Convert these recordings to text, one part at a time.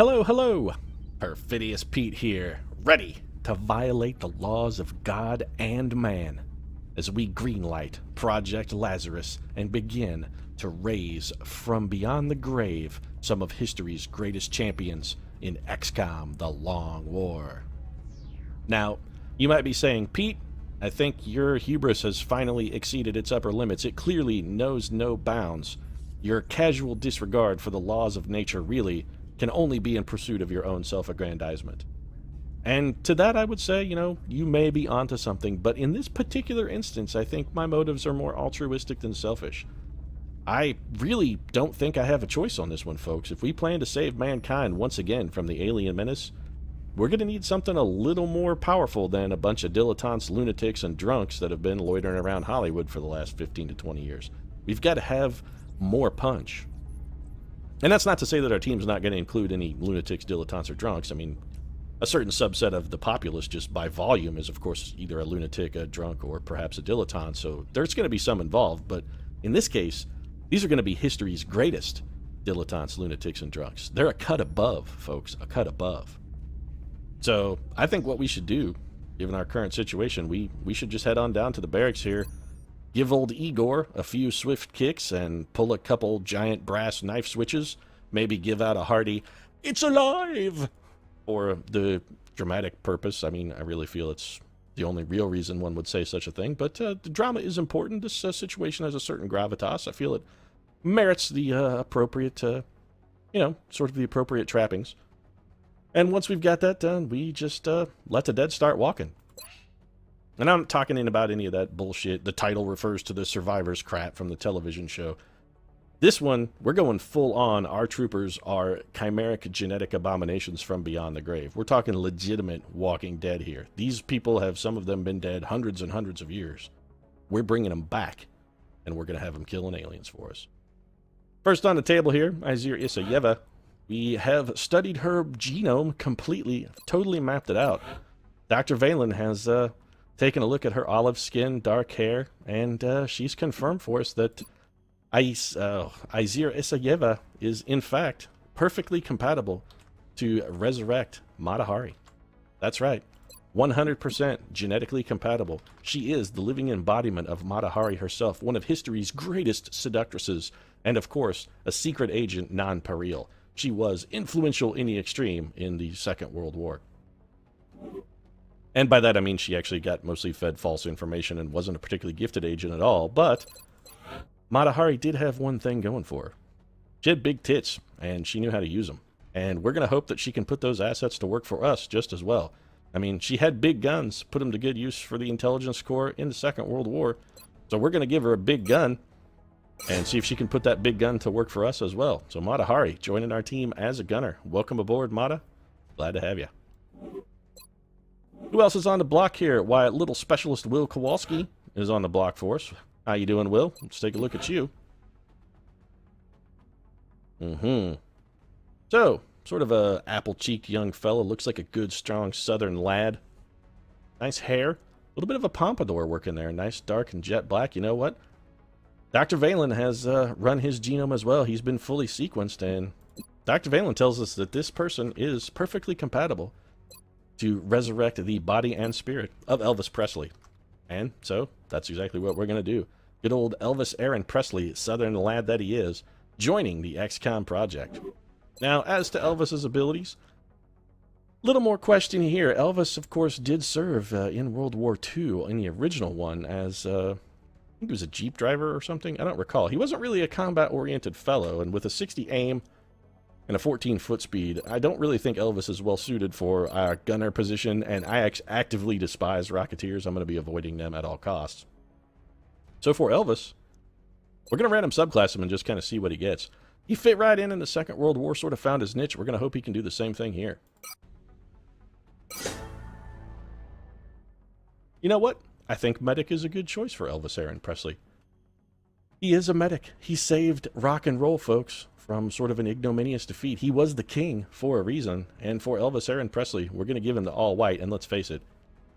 Hello, hello! Perfidious Pete here, ready to violate the laws of God and man as we greenlight Project Lazarus and begin to raise from beyond the grave some of history's greatest champions in XCOM: The Long War. Now, you might be saying, Pete, I think your hubris has finally exceeded its upper limits. It clearly knows no bounds. Your casual disregard for the laws of nature really can only be in pursuit of your own self-aggrandizement. And to that I would say, you may be onto something, but in this particular instance, I think my motives are more altruistic than selfish. I really don't think I have a choice on this one, folks. If we plan to save mankind once again from the alien menace, we're going to need something a little more powerful than a bunch of dilettantes, lunatics, and drunks that have been loitering around Hollywood for the last 15 to 20 years. We've got to have more punch. And that's not to say that our team's not going to include any lunatics, dilettantes, or drunks. I mean, a certain subset of the populace, just by volume, is of course either a lunatic, a drunk, or perhaps a dilettante, so there's going to be some involved, but in this case, these are going to be history's greatest dilettantes, lunatics, and drunks. They're a cut above, folks, a cut above. So I think what we should do, given our current situation, we should just head on down to the barracks here, give old Igor a few swift kicks and pull a couple giant brass knife switches, maybe give out a hearty, "It's alive!" for the dramatic purpose. I mean, I really feel it's the only real reason one would say such a thing, but the drama is important. This situation has a certain gravitas. I feel it merits the appropriate, sort of the appropriate trappings. And once we've got that done, we just let the dead start walking. And I'm not talking about any of that bullshit. The title refers to the survivors crap from the television show. This one, we're going full on. Our troopers are chimeric genetic abominations from beyond the grave. We're talking legitimate Walking Dead here. These people have, some of them, been dead hundreds and hundreds of years. We're bringing them back, and we're going to have them killing aliens for us. First on the table here, Izir Isayeva. We have studied her genome completely, totally mapped it out. Dr. Valen has taken a look at her olive skin, dark hair, and she's confirmed for us that Izir Isayeva is, in fact, perfectly compatible to resurrect Mata Hari. That's right. 100% genetically compatible. She is the living embodiment of Mata Hari herself, one of history's greatest seductresses, and of course, a secret agent non-pareil. She was influential in the extreme in the Second World War. And by that I mean she actually got mostly fed false information and wasn't a particularly gifted agent at all, but Mata Hari did have one thing going for her. She had big tits, and she knew how to use them. And we're going to hope that she can put those assets to work for us just as well. I mean, she had big guns, put them to good use for the intelligence corps in the Second World War, so we're going to give her a big gun and see if she can put that big gun to work for us as well. So Mata Hari joining our team as a gunner. Welcome aboard, Mata. Glad to have you. Who else is on the block here? Why, little specialist Will Kowalski is on the block for us. How you doing, Will? Let's take a look at you. So, sort of a apple-cheeked young fella. Looks like a good, strong southern lad. Nice hair. A little bit of a pompadour working there. Nice, dark, and jet black. You know what? Dr. Valen has run his genome as well. He's been fully sequenced, and Dr. Valen tells us that this person is perfectly compatible to resurrect the body and spirit of Elvis Presley. And so, that's exactly what we're going to do. Good old Elvis Aaron Presley, southern lad that he is, joining the XCOM project. Now, as to Elvis's abilities, little more question here. Elvis, of course, did serve in World War II, in the original one, as, I think he was a Jeep driver or something. I don't recall. He wasn't really a combat-oriented fellow, and with a 60 aim and a 14-foot speed, I don't really think Elvis is well-suited for a gunner position, and I actively despise Rocketeers. I'm going to be avoiding them at all costs. So for Elvis, we're going to random subclass him and just kind of see what he gets. He fit right in the Second World War, sort of found his niche. We're going to hope he can do the same thing here. You know what? I think medic is a good choice for Elvis Aaron Presley. He is a medic. He saved rock and roll, folks, from sort of an ignominious defeat. He was the king for a reason, and for Elvis Aaron Presley, we're going to give him the all-white, and let's face it,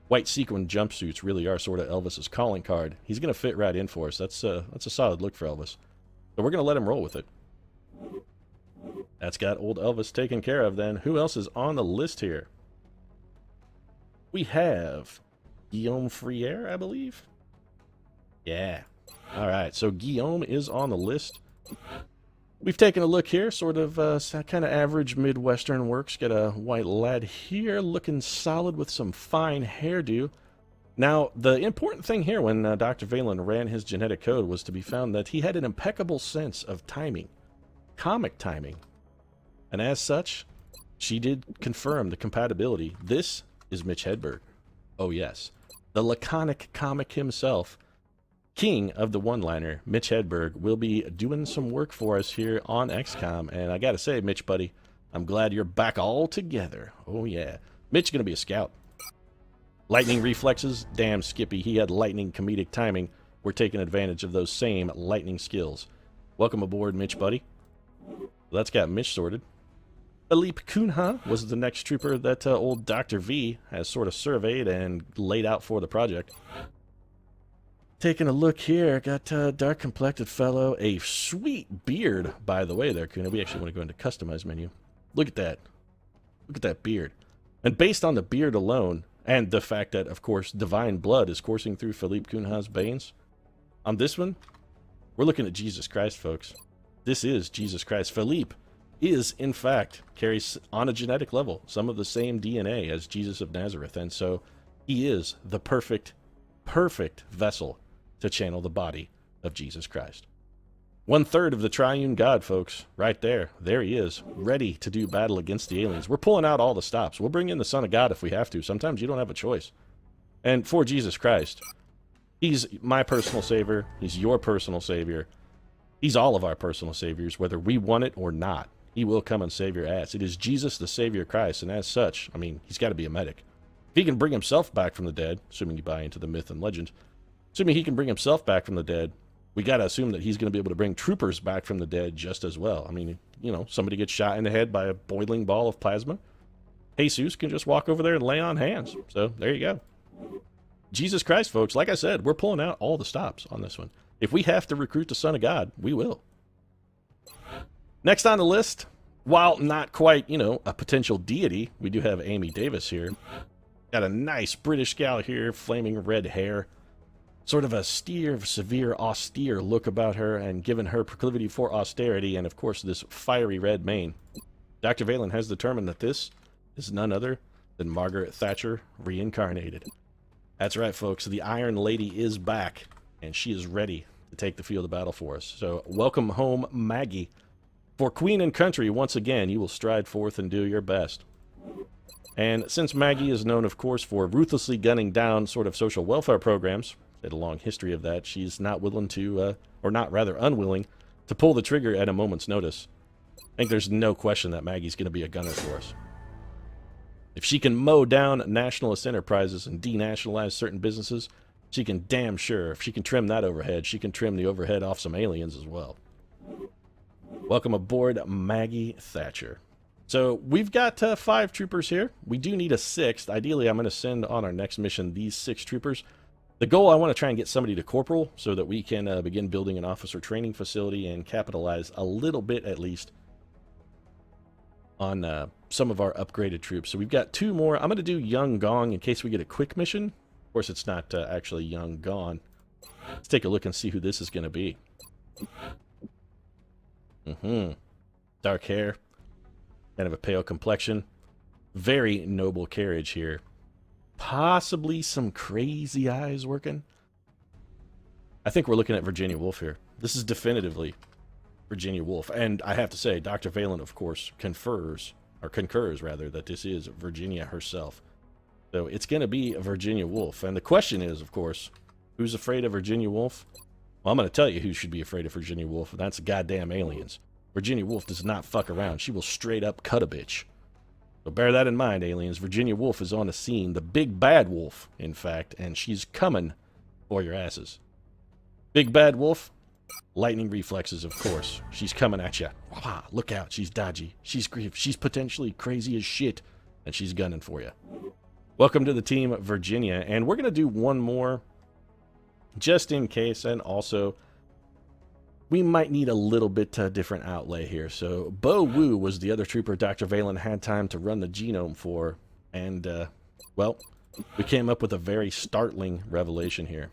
white sequin jumpsuits really are sort of Elvis's calling card. He's going to fit right in for us. That's a solid look for Elvis. So we're going to let him roll with it. That's got old Elvis taken care of then. Who else is on the list here? We have Guillaume Friere, I believe. Yeah. All right, so Guillaume is on the list. We've taken a look here, sort of kind of average Midwestern works. Got a white lad here looking solid with some fine hairdo. Now, the important thing here when Dr. Valen ran his genetic code was to be found that he had an impeccable sense of timing, comic timing. And as such, she did confirm the compatibility. This is Mitch Hedberg. Oh yes, the laconic comic himself, king of the one-liner, Mitch Hedberg, will be doing some work for us here on XCOM. And I gotta say, Mitch, buddy, I'm glad you're back all together. Oh yeah. Mitch's gonna be a scout. Lightning reflexes, damn Skippy, he had lightning comedic timing. We're taking advantage of those same lightning skills. Welcome aboard, Mitch, buddy. That's got Mitch sorted. Philippe Cunha was the next trooper that old Dr. V has sort of surveyed and laid out for the project. Taking a look here, got a dark-complected fellow, a sweet beard, by the way there, Cunha. We actually want to go into customize menu. Look at that. Look at that beard. And based on the beard alone, and the fact that, of course, divine blood is coursing through Philippe Cunha's veins, on this one, we're looking at Jesus Christ, folks. This is Jesus Christ. Philippe is, in fact, carries on a genetic level some of the same DNA as Jesus of Nazareth, and so he is the perfect vessel to channel the body of Jesus Christ. 1/3 of the triune God, folks, right there. There he is, ready to do battle against the aliens. We're pulling out all the stops. We'll bring in the Son of God if we have to. Sometimes you don't have a choice. And for Jesus Christ, he's my personal savior. He's your personal savior. He's all of our personal saviors, whether we want it or not. He will come and save your ass. It is Jesus, the Savior Christ, and as such, I mean, he's got to be a medic. If he can bring himself back from the dead, assuming you buy into the myth and legend, assuming he can bring himself back from the dead, we got to assume that he's going to be able to bring troopers back from the dead just as well. I mean, you know, somebody gets shot in the head by a boiling ball of plasma. Jesus can just walk over there and lay on hands. So there you go. Jesus Christ, folks, like I said, we're pulling out all the stops on this one. If we have to recruit the Son of God, we will. Next on the list, while not quite, you know, a potential deity, we do have Amy Davis here. Got a nice British gal here, flaming red hair. Sort of a severe, austere look about her, and given her proclivity for austerity, and of course this fiery red mane, Dr. Valen has determined that this is none other than Margaret Thatcher reincarnated. That's right, folks. The Iron Lady is back, and she is ready to take the field of battle for us. So welcome home, Maggie. For Queen and Country, once again, you will stride forth and do your best. And since Maggie is known, of course, for ruthlessly gunning down sort of social welfare programs, had a long history of that, she's not willing to, or not, rather unwilling, to pull the trigger at a moment's notice. I think there's no question that Maggie's going to be a gunner for us. If she can mow down nationalist enterprises and denationalize certain businesses, she can damn sure, if she can trim that overhead, she can trim the overhead off some aliens as well. Welcome aboard, Maggie Thatcher. So we've got 5 troopers here. We do need a 6th. Ideally, I'm going to send on our next mission these 6 troopers. The goal, I want to try and get somebody to corporal so that we can begin building an officer training facility and capitalize a little bit, at least, on some of our upgraded troops. So we've got 2 more. I'm going to do Young Gong in case we get a quick mission. Of course, it's not actually Young Gone. Let's take a look and see who this is going to be. Dark hair. Kind of a pale complexion. Very noble carriage here. Possibly some crazy eyes working. I think we're looking at Virginia Woolf here. This is definitively Virginia Woolf. And I have to say, Dr. Valen, of course, concurs, rather, that this is Virginia herself. So it's going to be Virginia Woolf. And the question is, of course, who's afraid of Virginia Woolf? Well, I'm going to tell you who should be afraid of Virginia Woolf, and that's the goddamn aliens. Virginia Woolf does not fuck around. She will straight up cut a bitch. So bear that in mind, aliens. Virginia Woolf is on the scene. The big bad wolf, in fact, and she's coming for your asses. Big bad wolf, lightning reflexes, of course. She's coming at you. Look out, she's dodgy. She's potentially crazy as shit, and she's gunning for you. Welcome to the team, Virginia, and we're going to do one more just in case, and also we might need a little bit different outlay here. So Bo Wu was the other trooper Dr. Valen had time to run the genome for, and, well, we came up with a very startling revelation here.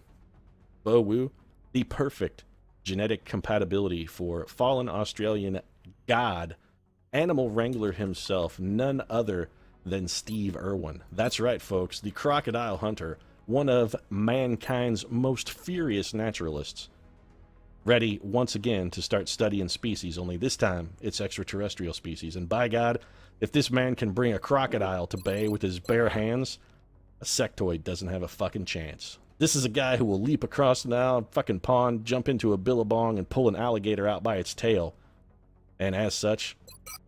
Bo Wu, the perfect genetic compatibility for fallen Australian god, animal wrangler himself, none other than Steve Irwin. That's right, folks, the crocodile hunter, one of mankind's most furious naturalists. Ready once again to start studying species, only this time it's extraterrestrial species. And by God, if this man can bring a crocodile to bay with his bare hands, a sectoid doesn't have a fucking chance. This is a guy who will leap across the Nile fucking pond, jump into a billabong, and pull an alligator out by its tail. And as such,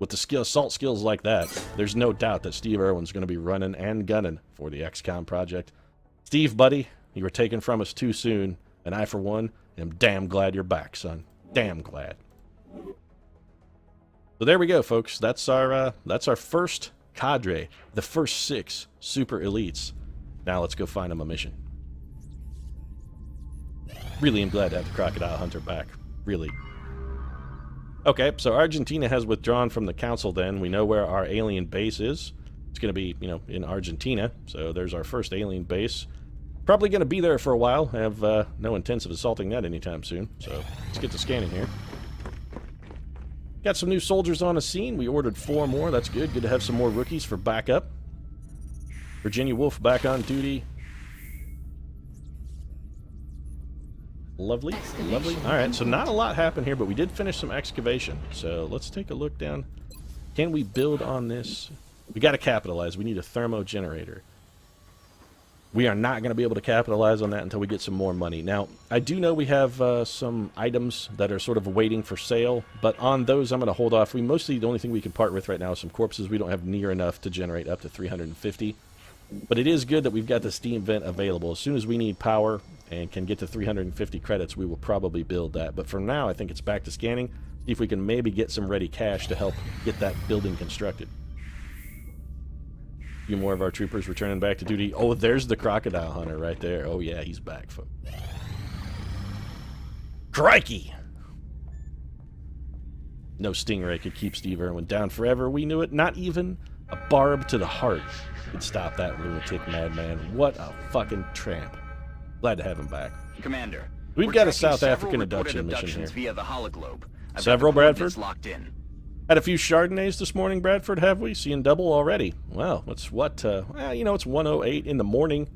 with the assault skills like that, there's no doubt that Steve Irwin's going to be running and gunning for the XCOM project. Steve, buddy, you were taken from us too soon, and I, for one, am damn glad you're back, son. Damn glad. So there we go, folks. That's our first cadre, the first 6 super elites. Now let's go find them a mission. Really am glad to have the Crocodile Hunter back. Really. Okay, so Argentina has withdrawn from the council then. We know where our alien base is. It's going to be, you know, in Argentina. So there's our first alien base. Probably going to be there for a while. I have no intents of assaulting that anytime soon. So let's get to scanning here. Got some new soldiers on the scene. We ordered 4 more. That's good. Good to have some more rookies for backup. Virginia Woolf back on duty. Lovely, lovely. Alright, so not a lot happened here, but we did finish some excavation. So let's take a look down. Can we build on this? We got to capitalize. We need a thermo generator. We are not going to be able to capitalize on that until we get some more money. Now, I do know we have some items that are sort of waiting for sale, but on those I'm going to hold off. The only thing we can part with right now is some corpses. We don't have near enough to generate up to 350. But it is good that we've got the steam vent available. As soon as we need power and can get to 350 credits, we will probably build that. But for now, I think it's back to scanning. See if we can maybe get some ready cash to help get that building constructed. A few more of our troopers returning back to duty. Oh, there's the crocodile hunter right there. Oh yeah, he's back, folks. Crikey! No stingray could keep Steve Irwin down forever. We knew it. Not even a barb to the heart could stop that lunatic madman. What a fucking tramp. Glad to have him back. Commander, we've got a South African abduction mission here. Via the hologlobe. Several, Bradford? Locked in. Had a few Chardonnays this morning, Bradford, have we? Seeing double already. Well, it's what, you know, it's 1:08 in the morning.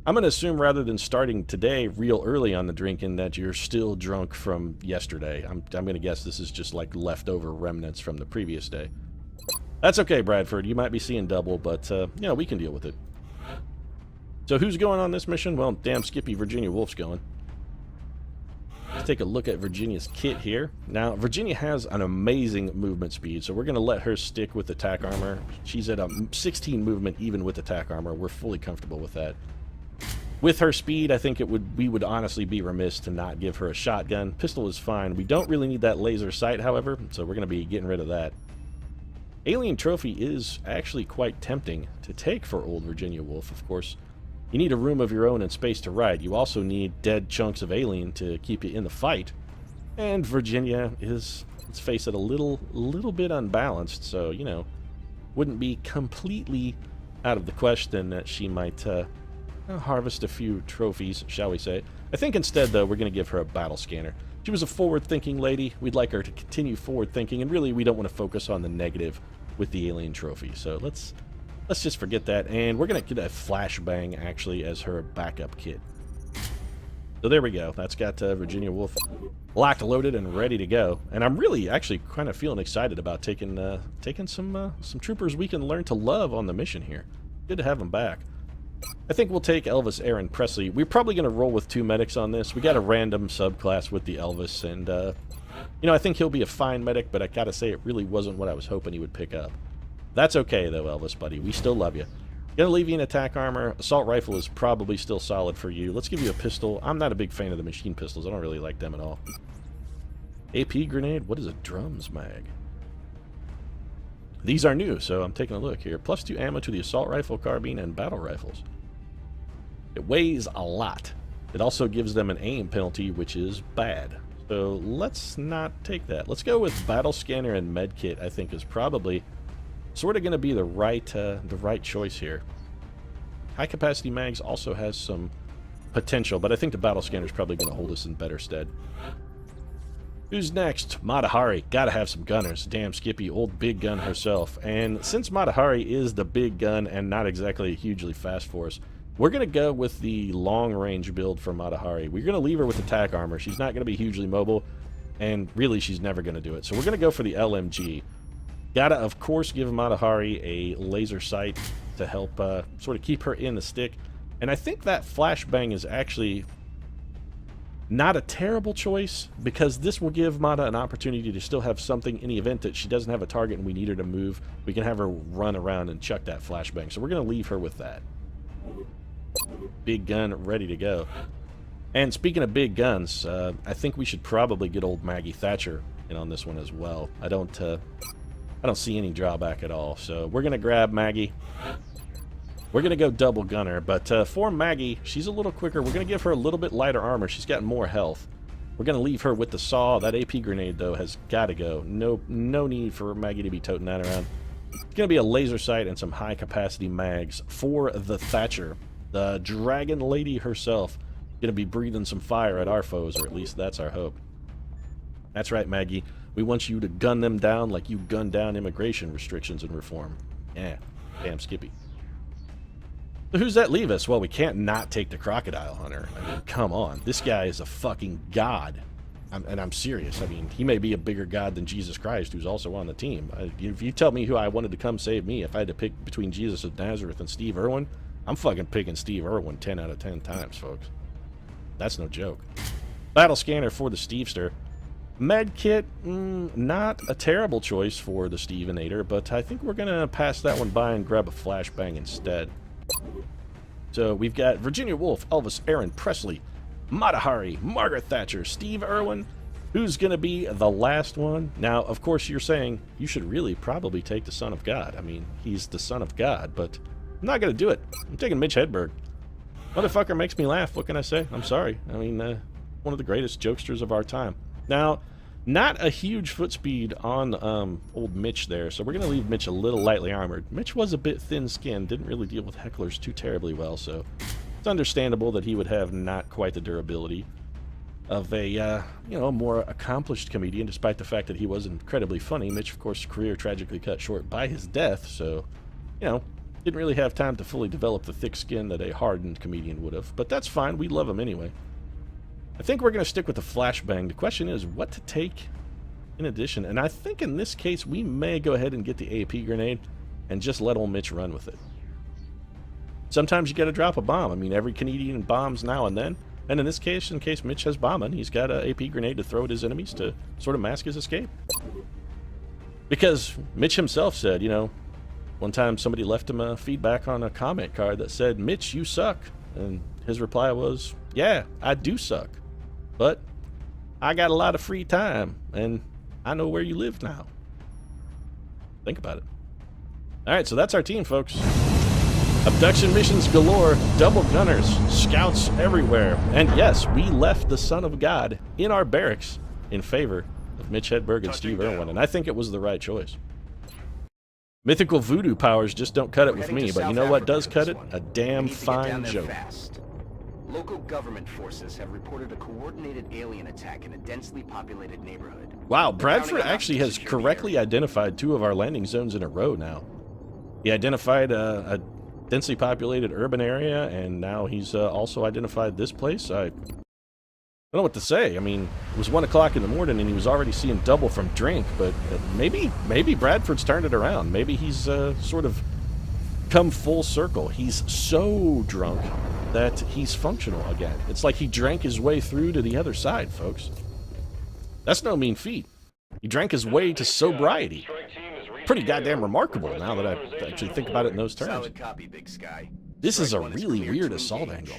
I'm going to assume rather than starting today real early on the drinking that you're still drunk from yesterday. I'm going to guess this is just like leftover remnants from the previous day. That's okay, Bradford. You might be seeing double, but, you know, we can deal with it. So who's going on this mission? Well, damn Skippy Virginia Woolf's going. Let's take a look at Virginia's kit here. Now, Virginia has an amazing movement speed, so we're going to let her stick with attack armor. She's at a 16 movement even with attack armor. We're fully comfortable with that. With her speed, I think we would honestly be remiss to not give her a shotgun. Pistol is fine. We don't really need that laser sight, however, so we're going to be getting rid of that. Alien Trophy is actually quite tempting to take for old Virginia Woolf, of course. You need a room of your own and space to ride. You also need dead chunks of alien to keep you in the fight. And Virginia is, let's face it, a little bit unbalanced, so, you know, wouldn't be completely out of the question that she might harvest a few trophies, shall we say. I think instead, though, we're going to give her a battle scanner. She was a forward-thinking lady. We'd like her to continue forward-thinking, and really we don't want to focus on the negative with the alien trophy. So let's just forget that, and we're going to get a flashbang, actually, as her backup kit. So there we go. That's got Virginia Woolf locked, loaded, and ready to go. And I'm really actually kind of feeling excited about taking some troopers we can learn to love on the mission here. Good to have them back. I think we'll take Elvis Aaron Presley. We're probably going to roll with 2 medics on this. We got a random subclass with the Elvis, and, you know, I think he'll be a fine medic, but I gotta say it really wasn't what I was hoping he would pick up. That's okay, though, Elvis, buddy. We still love you. Gonna leave you in attack armor. Assault rifle is probably still solid for you. Let's give you a pistol. I'm not a big fan of the machine pistols. I don't really like them at all. AP grenade? What is a drums mag? These are new, so I'm taking a look here. +2 ammo to the assault rifle, carbine, and battle rifles. It weighs a lot. It also gives them an aim penalty, which is bad. So let's not take that. Let's go with battle scanner and medkit. I think is probably sort of going to be the right choice here. High capacity mags also has some potential, but I think the battle scanner is probably going to hold us in better stead. Who's next? Matahari. Gotta have some gunners. Damn Skippy, old big gun herself. And since Matahari is the big gun and not exactly hugely fast for us, we're going to go with the long-range build for Matahari. We're going to leave her with attack armor. She's not going to be hugely mobile, and really she's never going to do it. So we're going to go for the LMG. Gotta, of course, give Matahari a laser sight to help sort of keep her in the stick. And I think that flashbang is actually not a terrible choice, because this will give Mata an opportunity to still have something in the event that she doesn't have a target and we need her to move. We can have her run around and chuck that flashbang. So we're going to leave her with that. Big gun ready to go. And speaking of big guns, I think we should probably get old Maggie Thatcher in on this one as well. I don't see any drawback at all. So we're going to grab Maggie. We're going to go double gunner, but for Maggie, she's a little quicker. We're going to give her a little bit lighter armor. She's got more health. We're going to leave her with the saw. That AP grenade, though, has got to go. No need for Maggie to be toting that around. It's going to be a laser sight and some high-capacity mags for the Thatcher. The Dragon Lady herself going to be breathing some fire at our foes, or at least that's our hope. That's right, Maggie. We want you to gun them down like you gunned down immigration restrictions and reform. Yeah, damn Skippy. So who's that leave us? Well, we can't not take the Crocodile Hunter. I mean, come on. This guy is a fucking god. And I'm serious. I mean, he may be a bigger god than Jesus Christ, who's also on the team. If you tell me who I wanted to come save me, if I had to pick between Jesus of Nazareth and Steve Irwin, I'm fucking picking Steve Irwin 10 out of 10 times, folks. That's no joke. Battle scanner for the Stevester. Medkit, not a terrible choice for the Stevenator, but I think we're going to pass that one by and grab a flashbang instead. So we've got Virginia Woolf, Elvis Aaron Presley, Matahari, Margaret Thatcher, Steve Irwin. Who's going to be the last one? Now, of course, you're saying you should really probably take the Son of God. I mean, he's the Son of God, but I'm not going to do it. I'm taking Mitch Hedberg. Motherfucker makes me laugh. What can I say? I'm sorry. I mean, one of the greatest jokesters of our time. Now, not a huge foot speed on old Mitch there, so we're going to leave Mitch a little lightly armored. Mitch was a bit thin-skinned, didn't really deal with hecklers too terribly well, so it's understandable that he would have not quite the durability of a, you know, more accomplished comedian, despite the fact that he was incredibly funny. Mitch, of course, career tragically cut short by his death, so, you know, didn't really have time to fully develop the thick skin that a hardened comedian would have. But that's fine, we love him anyway. I think we're going to stick with the flashbang. The question is what to take in addition. And I think in this case, we may go ahead and get the AP grenade and just let old Mitch run with it. Sometimes you got to drop a bomb. I mean, every Canadian bombs now and then. And in this case, in case Mitch has bombing, he's got an AP grenade to throw at his enemies to sort of mask his escape. Because Mitch himself said, you know, one time somebody left him a feedback on a comment card that said, "Mitch, you suck." And his reply was, "Yeah, I do suck. But I got a lot of free time, and I know where you live now." Think about it. All right, so that's our team, folks. Abduction missions galore, double gunners, scouts everywhere. And yes, we left the Son of God in our barracks in favor of Mitch Hedberg and Steve Irwin, and I think it was the right choice. Mythical voodoo powers just don't cut it with me, but you know what does cut it? A damn fine joke. Local government forces have reported a coordinated alien attack in a densely populated neighborhood. Wow, Bradford actually has correctly identified 2 of our landing zones in a row now. He identified a densely populated urban area, and now he's also identified this place. I don't know what to say. I mean, it was 1 o'clock in the morning, and he was already seeing double from drink, but maybe Bradford's turned it around. Maybe he's sort of come full circle. He's so drunk that he's functional again. It's like he drank his way through to the other side, folks. That's no mean feat. He drank his way to sobriety. Pretty goddamn remarkable now that I actually think about it in those terms. Solid copy, Big Sky. This is a really weird assault angle.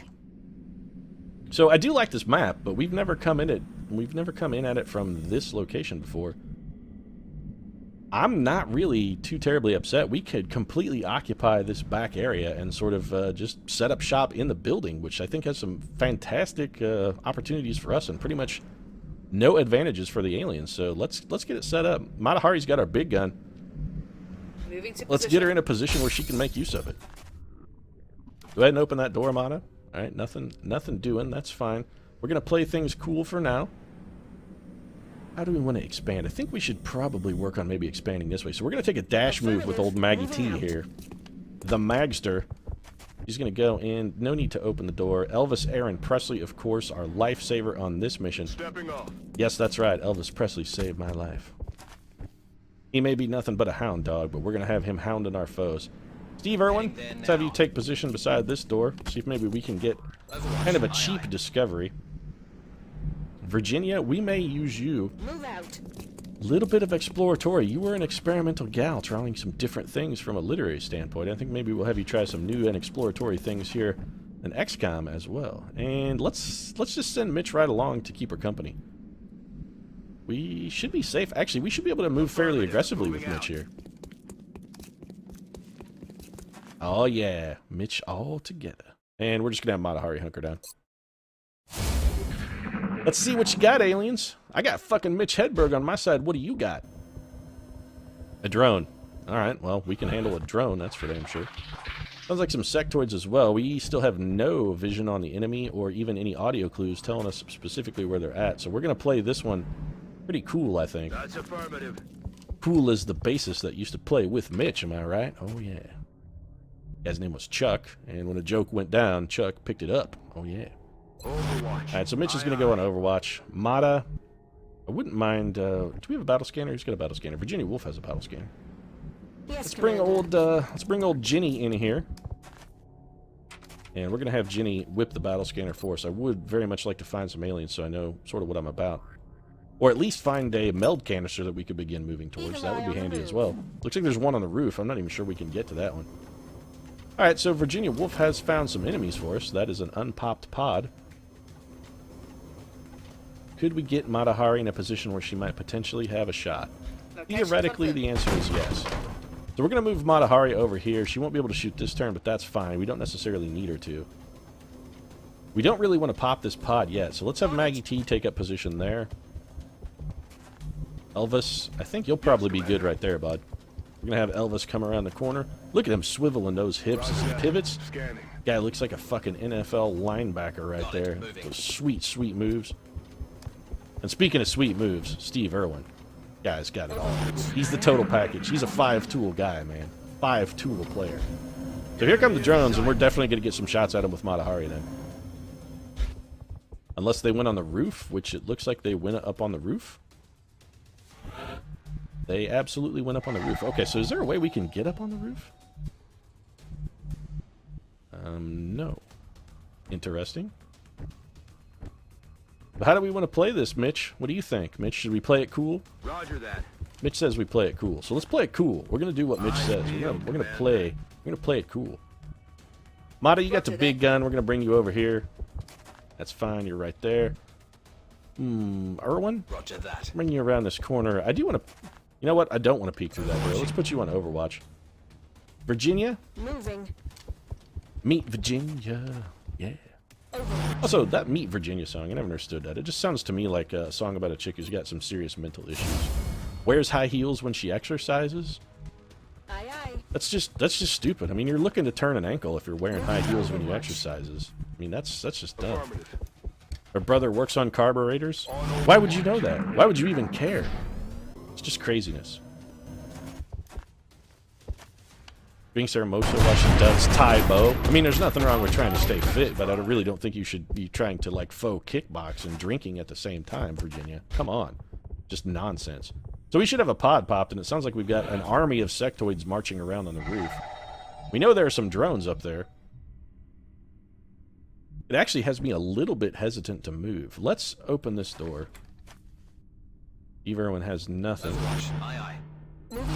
So I do like this map, but we've never come in at it from this location before. I'm not really too terribly upset. We could completely occupy this back area and sort of just set up shop in the building, which I think has some fantastic opportunities for us and pretty much no advantages for the aliens. So let's get it set up. Matahari's got our big gun. Moving to Let's get her in a position where she can make use of it. Go ahead and open that door, Mata. All right, nothing doing. That's fine. We're gonna play things cool for now. How do we want to expand? I think we should probably work on maybe expanding this way. So we're gonna take a dash move with old Maggie T here. The Magster. He's going to go in. No need to open the door. Elvis Aaron Presley, of course, our lifesaver on this mission. Stepping off. Yes, that's right. Elvis Presley saved my life. He may be nothing but a hound dog, but we're going to have him hounding our foes. Steve Irwin, let's have you take position beside this door. See if maybe we can get kind of a cheap discovery. Virginia, we may use you. Move out. Little bit of exploratory. You were an experimental gal trying some different things from a literary standpoint. I think maybe we'll have you try some new and exploratory things here in XCOM as well. And let's just send Mitch right along to keep her company. We should be safe. Actually, we should be able to move fairly aggressively with Mitch here. Oh yeah, Mitch all together. And we're just gonna have Matahari hunker down. Let's see what you got, aliens. I got fucking Mitch Hedberg on my side. What do you got? A drone. Alright, well, we can handle a drone, that's for damn sure. Sounds like some sectoids as well. We still have no vision on the enemy or even any audio clues telling us specifically where they're at. So we're going to play this one pretty cool, I think. That's affirmative. Cool is the basis that used to play with Mitch, am I right? Oh, yeah. His name was Chuck, and when a joke went down, Chuck picked it up. Oh, yeah. Overwatch. Alright, so Mitch is going to go on Overwatch. Mata, I wouldn't mind... do we have a battle scanner? Who's got a battle scanner? Virginia Woolf has a battle scanner. Yes, Let's bring old Ginny in here. And we're going to have Ginny whip the battle scanner for us. I would very much like to find some aliens so I know sort of what I'm about. Or at least find a meld canister that we could begin moving towards. That would be handy as well. Looks like there's one on the roof. I'm not even sure we can get to that one. Alright, so Virginia Woolf has found some enemies for us. That is an unpopped pod. Could we get Matahari in a position where she might potentially have a shot? Theoretically, the answer is yes. So we're going to move Matahari over here. She won't be able to shoot this turn, but that's fine. We don't necessarily need her to. We don't really want to pop this pod yet, so let's have Maggie T take up position there. Elvis, I think you'll probably be good right there, bud. We're going to have Elvis come around the corner. Look at him swiveling those hips as he pivots. Scanning. Guy looks like a fucking NFL linebacker right there. Those sweet, sweet moves. And speaking of sweet moves, Steve Irwin. Guy's got it all. He's the total package. He's a 5-tool guy, man. 5-tool player. So here come the drones, and we're definitely going to get some shots at him with Matahari then. Unless they went on the roof, which it looks like they went up on the roof. They absolutely went up on the roof. Okay, so is there a way we can get up on the roof? No. Interesting. But how do we want to play this, Mitch? What do you think? Mitch, should we play it cool? Roger that. Mitch says we play it cool. So let's play it cool. We're going to do what Mitch says. We're going to play it cool. Mata, you got the big gun. We're going to bring you over here. That's fine. You're right there. Irwin? Roger that. Bring you around this corner. I do want to... You know what? I don't want to peek through that door. Let's put you on Overwatch. Virginia? Moving. Meet Virginia. Yeah. Also, that Meet Virginia song, I never understood that. It just sounds to me like a song about a chick who's got some serious mental issues. Wears high heels when she exercises? Aye, aye. That's just stupid. I mean, you're looking to turn an ankle if you're wearing high heels when you exercises. I mean, that's just dumb. Affirmative. Her brother works on carburetors? Why would you know that? Why would you even care? It's just craziness. Being Sarah Mosa while she does Thai bow. I mean, there's nothing wrong with trying to stay fit, but I really don't think you should be trying to, like, faux kickbox and drinking at the same time, Virginia. Come on. Just nonsense. So we should have a pod popped, and it sounds like we've got an army of sectoids marching around on the roof. We know there are some drones up there. It actually has me a little bit hesitant to move. Let's open this door. Steve Irwin has nothing. Aye, aye.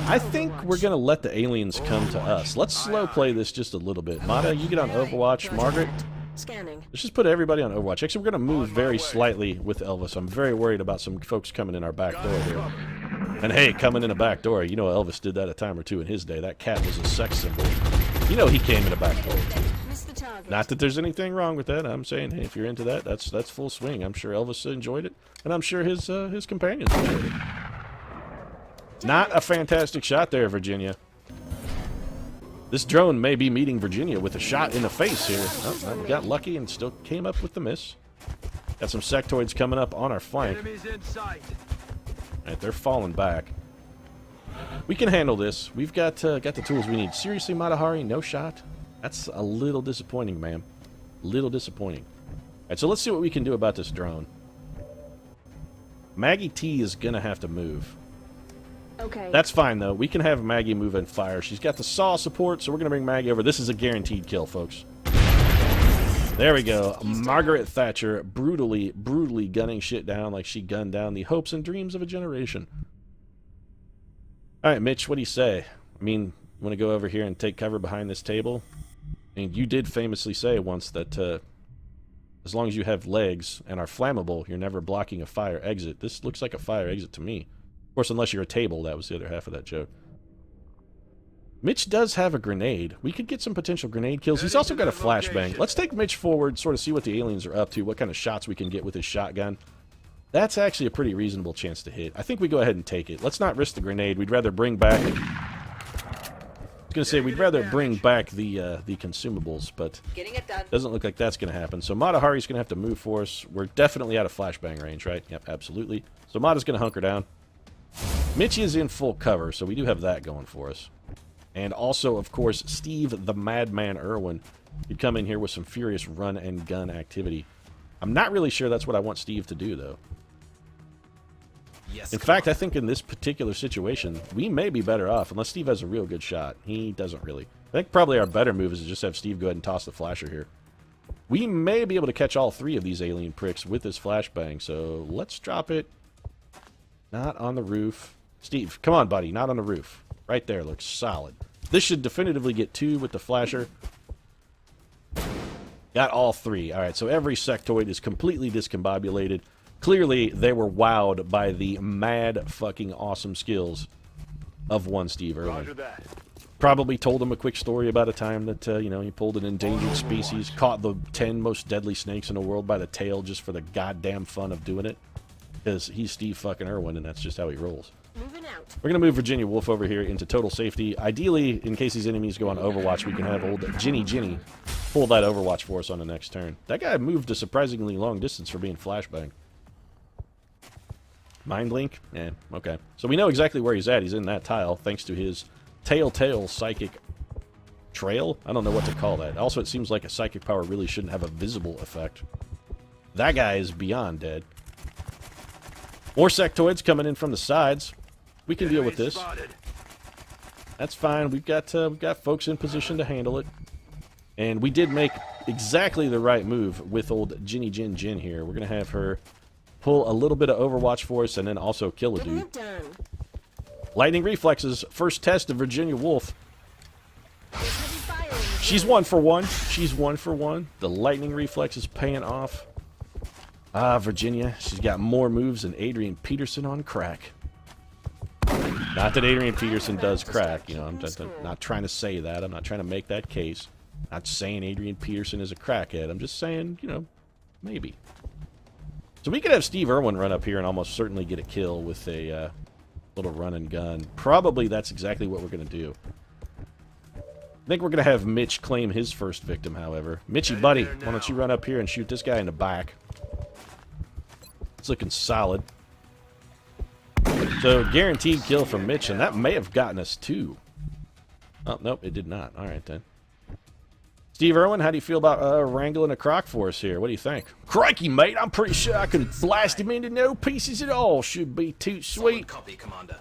I think we're going to let the aliens come to us. Let's slow play this just a little bit. Mata, you get on Overwatch. Margaret, Scanning. let's just put everybody on Overwatch. Actually, we're going to move very slightly with Elvis. I'm very worried about some folks coming in our back door here. And hey, coming in a back door, you know Elvis did that a time or two in his day. That cat was a sex symbol. You know he came in a back door. Missed the target. Not that there's anything wrong with that. I'm saying, hey, if you're into that, that's full swing. I'm sure Elvis enjoyed it, and I'm sure his companions enjoyed it. Not a fantastic shot there, Virginia. This drone may be meeting Virginia with a shot in the face here. Oh, got lucky and still came up with the miss. Got some sectoids coming up on our flank. Enemies in sight. Alright, they're falling back. We can handle this. We've got the tools we need. Seriously, Matahari, no shot? That's a little disappointing, ma'am. Little disappointing. Alright, so let's see what we can do about this drone. Maggie T is going to have to move. Okay. That's fine, though. We can have Maggie move and fire. She's got the saw support, so we're going to bring Maggie over. This is a guaranteed kill, folks. There we go. Margaret Thatcher brutally, brutally gunning shit down like she gunned down the hopes and dreams of a generation. All right, Mitch, what do you say? I mean, want to go over here and take cover behind this table? I mean, you did famously say once that as long as you have legs and are flammable, you're never blocking a fire exit. This looks like a fire exit to me. Of course, unless you're a table, that was the other half of that joke. Mitch does have a grenade. We could get some potential grenade kills. He's also got a flashbang. Let's take Mitch forward, sort of see what the aliens are up to, what kind of shots we can get with his shotgun. That's actually a pretty reasonable chance to hit. I think we go ahead and take it. Let's not risk the grenade. We'd rather bring back... I was going to say, we'd rather bring back the consumables, but Getting it done. doesn't look like that's going to happen. So Matahari's going to have to move for us. We're definitely out of flashbang range, right? Yep, absolutely. So Mata's going to hunker down. Mitchie is in full cover, so we do have that going for us. And also, of course, Steve the Madman Irwin could come in here with some furious run and gun activity. I'm not really sure that's what I want Steve to do, though. Yes. In fact, I think in this particular situation, we may be better off, unless Steve has a real good shot. He doesn't really. I think probably our better move is to just have Steve go ahead and toss the flasher here. We may be able to catch all three of these alien pricks with this flashbang, so let's drop it. Not on the roof. Steve, come on, buddy, not on the roof. Right there, looks solid. This should definitively get two with the flasher. Got all three. All right, so every sectoid is completely discombobulated. Clearly, they were wowed by the mad fucking awesome skills of one Steve Irwin. Roger that. Probably told him a quick story about a time that, you know, he pulled an endangered species, caught the 10 most deadly snakes in the world by the tail just for the goddamn fun of doing it. Because he's Steve fucking Irwin, and that's just how he rolls. Moving out. We're going to move Virginia Woolf over here into total safety. Ideally, in case these enemies go on Overwatch, we can have old Ginny pull that Overwatch for us on the next turn. That guy moved a surprisingly long distance for being flashbang. Mind Link? Eh, okay. So we know exactly where he's at. He's in that tile, thanks to his Telltale Psychic Trail? I don't know what to call that. Also, it seems like a psychic power really shouldn't have a visible effect. That guy is beyond dead. More sectoids coming in from the sides. We can deal with this. Spotted. That's fine. We've got folks in position to handle it. And we did make exactly the right move with old Ginny Jin here. We're going to have her pull a little bit of Overwatch for us and then also kill a Getting dude. it done. Lightning Reflexes, first test of Virginia Woolf. Heavy fire. She's 1 for 1. She's 1 for 1. The Lightning Reflex is paying off. Ah, Virginia. She's got more moves than Adrian Peterson on crack. Not that Adrian Peterson does crack. You know, I'm not trying to say that. I'm not trying to make that case. Not saying Adrian Peterson is a crackhead. I'm just saying, you know, maybe. So we could have Steve Irwin run up here and almost certainly get a kill with a little run and gun. Probably that's exactly what we're going to do. I think we're going to have Mitch claim his first victim, however. Mitchie, buddy, why don't you run up here and shoot this guy in the back? It's looking solid. So, guaranteed kill from Mitch, and that may have gotten us two. Oh, nope, it did not. All right, then. Steve Irwin, how do you feel about wrangling a croc for us here? What do you think? Crikey, mate, I'm pretty sure I can blast him into no pieces at all. Should be too sweet. Copy, Commander.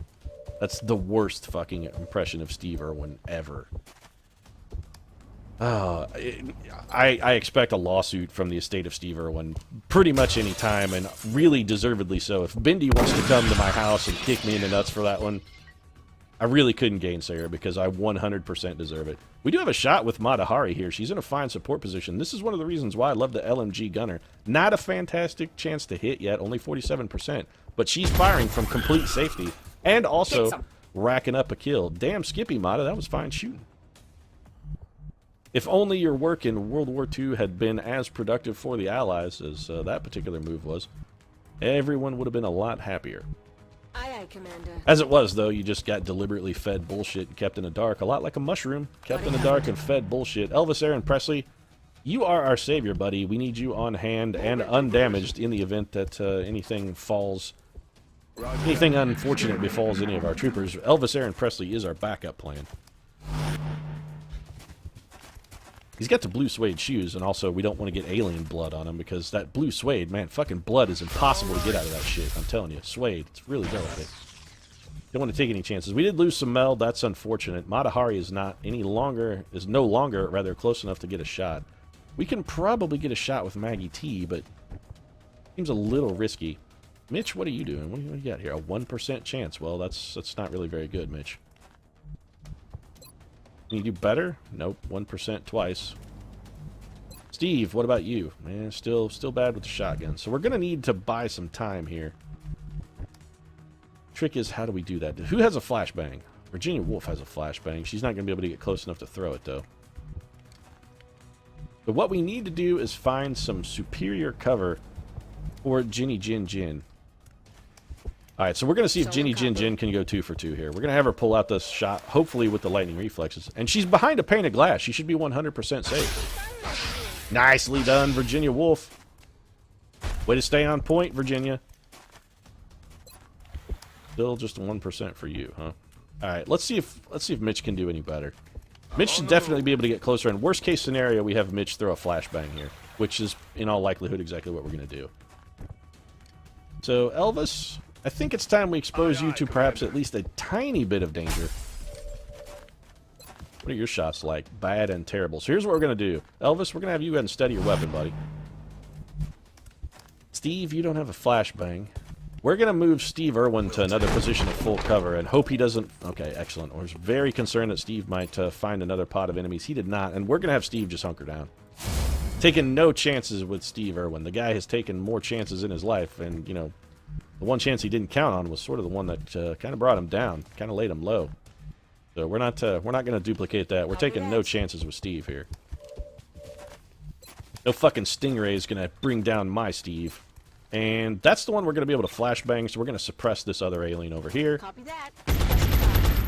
That's the worst fucking impression of Steve Irwin ever. I expect a lawsuit from the estate of Steve Irwin pretty much any time, and really deservedly so. If Bindi wants to come to my house and kick me in the nuts for that one, I really couldn't gainsay her because I 100% deserve it. We do have a shot with Matahari here. She's in a fine support position. This is one of the reasons why I love the LMG gunner. Not a fantastic chance to hit yet, only 47%, but she's firing from complete safety and also racking up a kill. Damn, Skippy Mata, that was fine shooting. If only your work in World War II had been as productive for the Allies as that particular move was, everyone would have been a lot happier. Aye, aye, Commander. As it was, though, you just got deliberately fed bullshit and kept in the dark, a lot like a mushroom. Kept in the dark and fed bullshit. Elvis Aaron Presley, you are our savior, buddy. We need you on hand and undamaged in the event that anything unfortunate befalls any of our troopers. Elvis Aaron Presley is our backup plan. He's got the blue suede shoes, and also we don't want to get alien blood on him because that blue suede, man, fucking blood is impossible to get out of that shit. I'm telling you, suede, it's really delicate. Don't want to take any chances. We did lose some meld. That's unfortunate. Matahari is no longer close enough to get a shot. We can probably get a shot with Maggie T, but seems a little risky. Mitch, what are you doing? What do you got here? A 1% chance. Well, that's not really very good, Mitch. Can you do better? Nope, 1% twice. Steve, what about you? Man, still bad with the shotgun. So we're gonna need to buy some time here. Trick is, how do we do that? Who has a flashbang? Virginia Woolf has a flashbang. She's not gonna be able to get close enough to throw it, though. But what we need to do is find some superior cover for Ginny Jin Jin. Alright, so we're going to see if Ginny Jin Jin can go 2 for 2 here. We're going to have her pull out this shot, hopefully with the lightning reflexes. And she's behind a pane of glass. She should be 100% safe. Nicely done, Virginia Woolf. Way to stay on point, Virginia. Still just 1% for you, huh? Alright, let's see if Mitch can do any better. Mitch should definitely be able to get closer. In worst case scenario, we have Mitch throw a flashbang here, which is, in all likelihood, exactly what we're going to do. So, Elvis, I think it's time we expose you to perhaps at least a tiny bit of danger. What are your shots like? Bad and terrible. So here's what we're going to do. Elvis, we're going to have you go ahead and steady your weapon, buddy. Steve, you don't have a flashbang. We're going to move Steve Irwin to another position of full cover and hope he doesn't... Okay, excellent. I was very concerned that Steve might find another pot of enemies. He did not, and we're going to have Steve just hunker down. Taking no chances with Steve Irwin. The guy has taken more chances in his life, and, you know, the one chance he didn't count on was sort of the one that kind of brought him down, kind of laid him low. So we're not going to duplicate that. We're taking no chances with Steve here. No fucking Stingray is going to bring down my Steve. And that's the one we're going to be able to flashbang, so we're going to suppress this other alien over here. Copy that.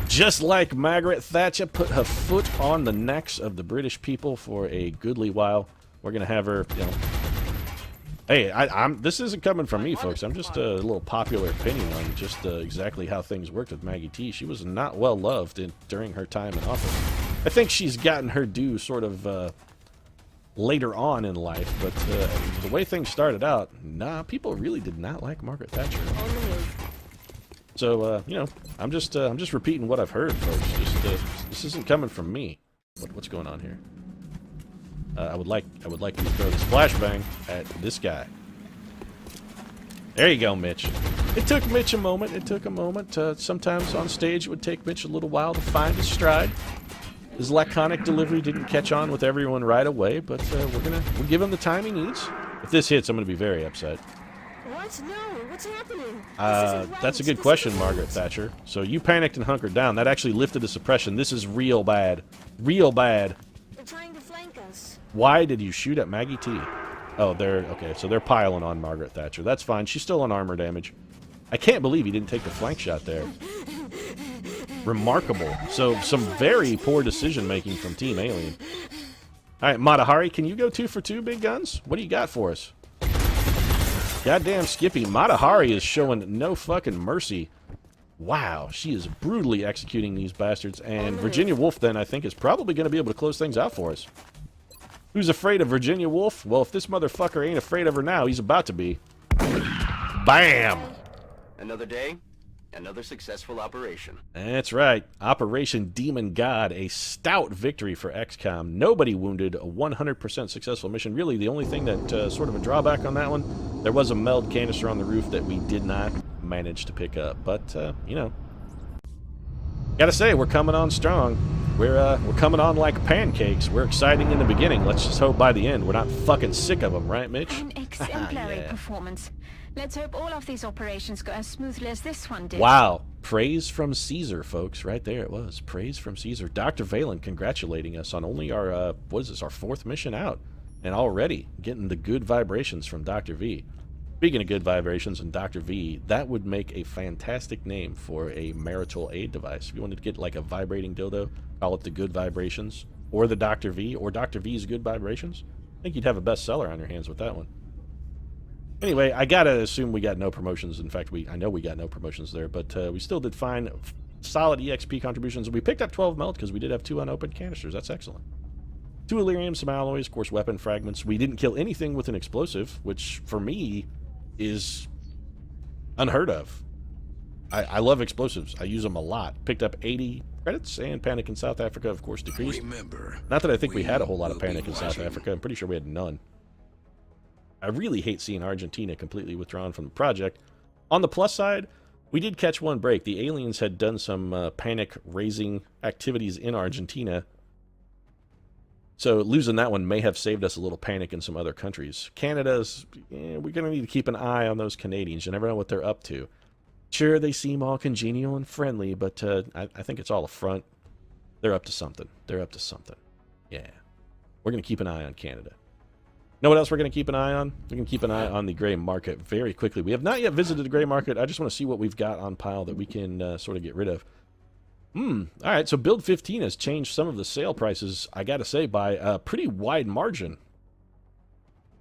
Just like Margaret Thatcher put her foot on the necks of the British people for a goodly while, we're going to have her, you know... Hey, this isn't coming from me, folks. I'm just a little popular opinion on just exactly how things worked with Maggie T. She was not well loved during her time in office. I think she's gotten her due sort of later on in life, but the way things started out, nah, people really did not like Margaret Thatcher. So, you know, I'm just repeating what I've heard, folks. Just this isn't coming from me. What's going on here? I would like you to throw this flashbang at this guy. There you go, Mitch. It took Mitch a moment. It took a moment. Sometimes on stage it would take Mitch a little while to find his stride. His laconic delivery didn't catch on with everyone right away, but we'll give him the time he needs. If this hits, I'm going to be very upset. What? No, what's happening? That's a good question, Margaret Thatcher. So you panicked and hunkered down. That actually lifted the suppression. This is real bad. Real bad. They're trying to flank us. Why did you shoot at Maggie T? Oh, okay, so they're piling on Margaret Thatcher. That's fine. She's still on armor damage. I can't believe he didn't take the flank shot there. Remarkable. So, some very poor decision-making from Team Alien. Alright, Matahari, can you go 2 for 2, big guns? What do you got for us? Goddamn Skippy. Matahari is showing no fucking mercy. Wow, she is brutally executing these bastards. And Virginia Woolf, then, I think, is probably going to be able to close things out for us. Who's afraid of Virginia Woolf? Well, if this motherfucker ain't afraid of her now, he's about to be. Bam! Another day, another successful operation. That's right. Operation Demon God, a stout victory for XCOM. Nobody wounded, a 100% successful mission. Really, the only thing that sort of a drawback on that one, there was a meld canister on the roof that we did not manage to pick up. But, you know, gotta say, we're coming on strong. We're coming on like pancakes. We're exciting in the beginning. Let's just hope by the end we're not fucking sick of them, right, Mitch? An exemplary Yeah. performance. Let's hope all of these operations go as smoothly as this one did. Wow. Praise from Caesar, folks. Right there it was. Praise from Caesar. Dr. Valen congratulating us on only our, what is this, our 4th mission out. And already getting the good vibrations from Dr. V. Speaking of good vibrations and Dr. V, that would make a fantastic name for a marital aid device. If you wanted to get like a vibrating dildo, call it the Good Vibrations, or the Dr. V, or Dr. V's Good Vibrations. I think you'd have a bestseller on your hands with that one. Anyway, I gotta assume we got no promotions. In fact, I know we got no promotions there, but we still did fine. Solid EXP contributions. We picked up 12 melt because we did have 2 unopened canisters. That's excellent. 2 Illyrium, some alloys, of course, weapon fragments. We didn't kill anything with an explosive, which for me is unheard of. I love explosives. I use them a lot. Picked up 80 credits and Panic in South Africa, of course, decreased. Not that I think we had a whole lot of Panic in South Africa. I'm pretty sure we had none. I really hate seeing Argentina completely withdrawn from the project. On the plus side, we did catch one break. The aliens had done some panic-raising activities in Argentina. So losing that one may have saved us a little panic in some other countries. Canada's, we're going to need to keep an eye on those Canadians. You never know what they're up to. Sure, they seem all congenial and friendly, but I think it's all a front. They're up to something. They're up to something. Yeah. We're going to keep an eye on Canada. Know what else we're going to keep an eye on? We're going to keep an eye on the gray market very quickly. We have not yet visited the gray market. I just want to see what we've got on pile that we can sort of get rid of. Alright, so Build 15 has changed some of the sale prices, I gotta say, by a pretty wide margin.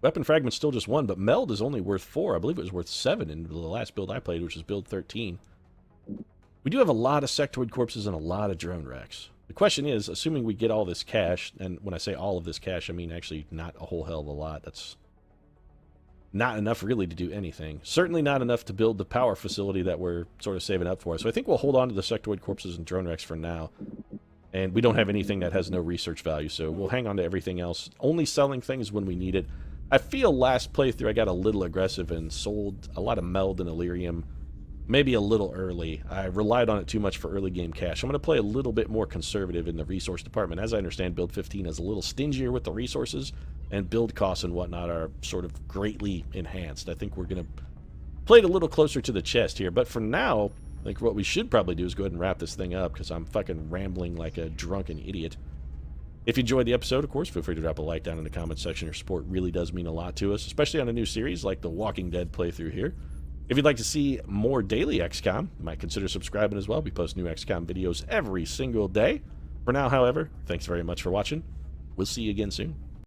Weapon Fragment's still just 1, but Meld is only worth 4. I believe it was worth 7 in the last build I played, which was Build 13. We do have a lot of sectoid corpses and a lot of drone wrecks. The question is, assuming we get all this cash, and when I say all of this cash, I mean actually not a whole hell of a lot. That's not enough really to do anything. Certainly not enough to build the power facility that we're sort of saving up for. So I think we'll hold on to the sectoid corpses and drone wrecks for now. And we don't have anything that has no research value, so we'll hang on to everything else. Only selling things when we need it. I feel last playthrough I got a little aggressive and sold a lot of Meld and Illyrium. Maybe a little early. I relied on it too much for early game cash. I'm going to play a little bit more conservative in the resource department. As I understand, Build 15 is a little stingier with the resources, and build costs and whatnot are sort of greatly enhanced. I think we're going to play it a little closer to the chest here. But for now, I think what we should probably do is go ahead and wrap this thing up, because I'm fucking rambling like a drunken idiot. If you enjoyed the episode, of course, feel free to drop a like down in the comments section. Your support really does mean a lot to us, especially on a new series like the Walking Dead playthrough here. If you'd like to see more daily XCOM, you might consider subscribing as well. We post new XCOM videos every single day. For now, however, thanks very much for watching. We'll see you again soon.